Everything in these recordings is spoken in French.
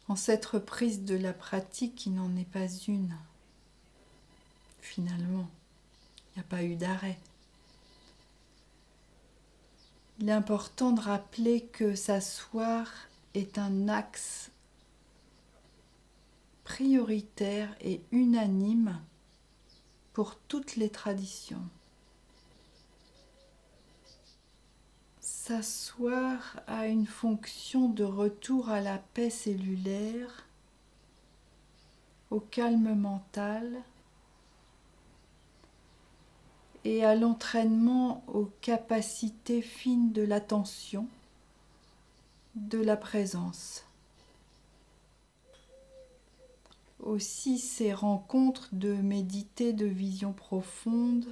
En cette reprise de la pratique qui n'en est pas une, finalement, il n'y a pas eu d'arrêt. Il est important de rappeler que s'asseoir est un axe prioritaire et unanime pour toutes les traditions. S'asseoir a une fonction de retour à la paix cellulaire, au calme mental et à l'entraînement aux capacités fines de l'attention, de la présence. Aussi, ces rencontres de méditer de vision profonde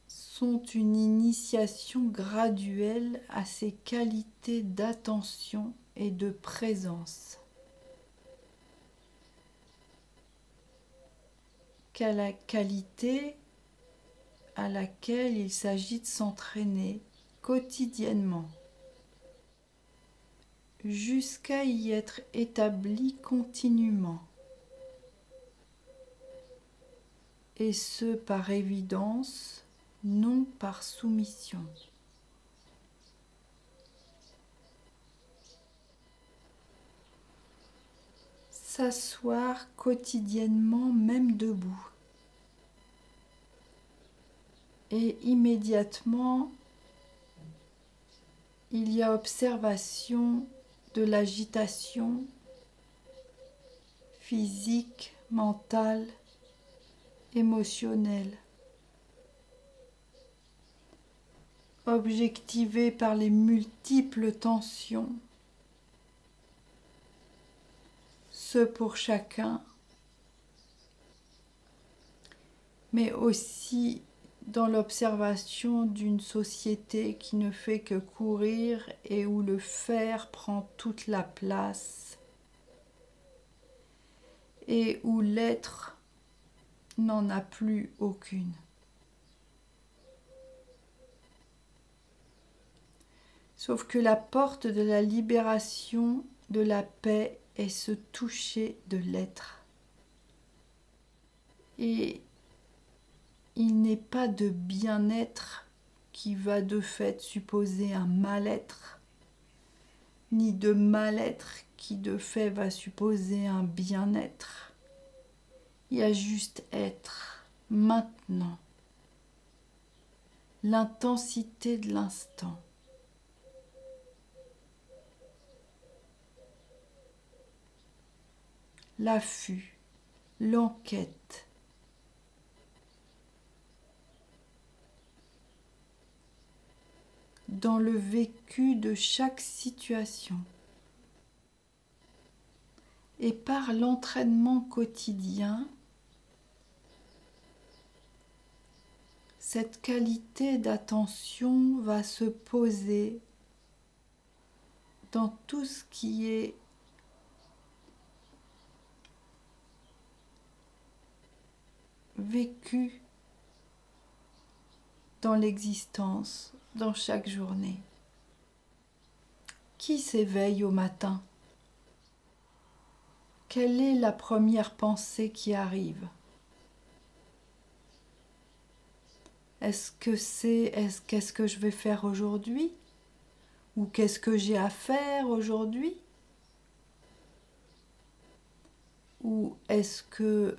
sont une initiation graduelle à ces qualités d'attention et de présence. Qu'à la qualité à laquelle il s'agit de s'entraîner quotidiennement, jusqu'à y être établi continuellement, et ce par évidence, non par soumission. S'asseoir quotidiennement, même debout. Et immédiatement, il y a observation de l'agitation physique, mentale, émotionnelle, objectivée par les multiples tensions, ce pour chacun, mais aussi dans l'observation d'une société qui ne fait que courir et où le faire prend toute la place et où l'être n'en a plus aucune. Sauf que la porte de la libération, de la paix, est ce toucher de l'être. Et il n'est pas de bien-être qui va de fait supposer un mal-être, ni de mal-être qui de fait va supposer un bien-être. Il y a juste être, maintenant, l'intensité de l'instant. L'affût, l'enquête. Dans le vécu de chaque situation. Et par l'entraînement quotidien, cette qualité d'attention va se poser dans tout ce qui est vécu dans l'existence, dans chaque journée. Qui s'éveille au matin ? Quelle est la première pensée qui arrive ? Qu'est-ce que je vais faire aujourd'hui ? Ou qu'est-ce que j'ai à faire aujourd'hui ? Ou est-ce que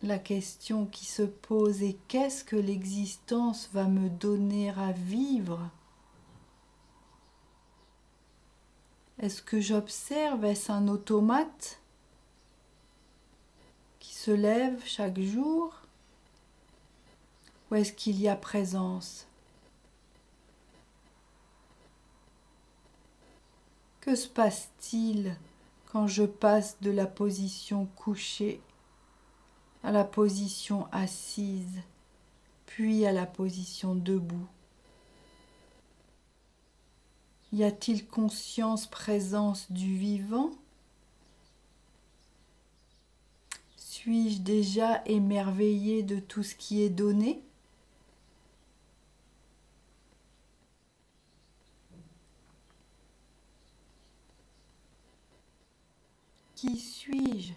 la question qui se pose est qu'est-ce que l'existence va me donner à vivre ? Est-ce que j'observe ? Est-ce un automate qui se lève chaque jour ? Ou est-ce qu'il y a présence ? Que se passe-t-il quand je passe de la position couchée à la position assise, puis à la position debout ? Y a-t-il conscience, présence du vivant ? Suis-je déjà émerveillé de tout ce qui est donné ? Qui suis-je?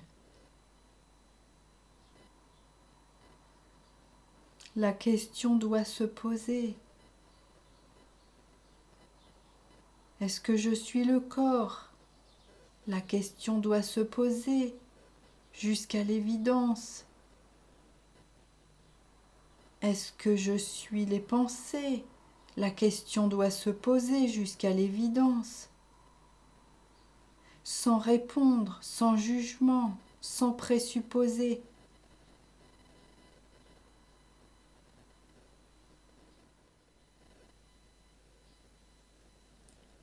La question doit se poser. Est-ce que je suis le corps? La question doit se poser jusqu'à l'évidence. Est-ce que je suis les pensées? La question doit se poser jusqu'à l'évidence. Sans répondre, sans jugement, sans présupposer.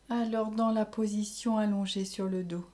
Alors dans la position allongée sur le dos,